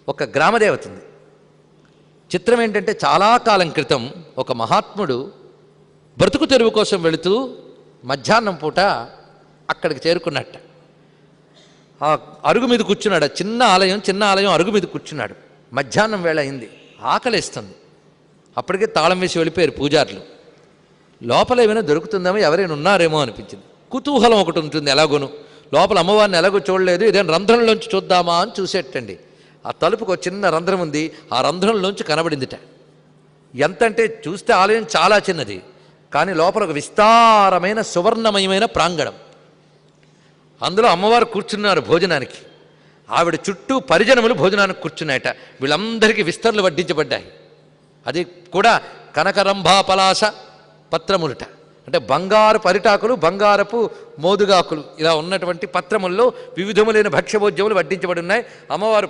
ఒక గ్రామదేవత ఉంది. చిత్రం ఏంటంటే చాలా కాలం క్రితం ఒక మహాత్ముడు బ్రతుకు తెరువు కోసం వెళుతూ మధ్యాహ్నం పూట అక్కడికి చేరుకున్నట్ట. ఆ అరుగు మీద కూర్చున్నాడు. చిన్న ఆలయం అరుగు మీద కూర్చున్నాడు. మధ్యాహ్నం వేళ అయింది, ఆకలిస్తుంది. అప్పటికే తాళం వేసి వెళ్ళిపోయారు పూజారులు. లోపల ఏమైనా దొరుకుతుందేమో, ఎవరైనా ఉన్నారేమో అనిపించింది. కుతూహలం ఒకటి ఉంటుంది ఎలాగోను. లోపల అమ్మవారిని ఎలాగో చూడలేదు, ఏదైనా రంధ్రంలోంచి చూద్దామా అని చూసేటండి. ఆ తలుపుకు ఒక చిన్న రంధ్రం ఉంది. ఆ రంధ్రంలోంచి కనబడిందిట. ఎంత అంటే చూస్తే ఆలయం చాలా చిన్నది, కానీ లోపల ఒక విస్తారమైన సువర్ణమయమైన ప్రాంగణం. అందులో అమ్మవారు కూర్చున్నారు భోజనానికి. ఆవిడ చుట్టూ పరిజనములు భోజనానికి కూర్చున్నాయట. వీళ్ళందరికీ విస్తరలు వడ్డించబడ్డాయి. అది కూడా కనకరంభాపలాస పత్రములుట, అంటే బంగారు పరిటాకులు, బంగారపు మోదుగాకులు ఇలా ఉన్నటువంటి పత్రముల్లో వివిధములైన భక్ష్యభోజ్యములు వడ్డించబడి ఉన్నాయి. అమ్మవారు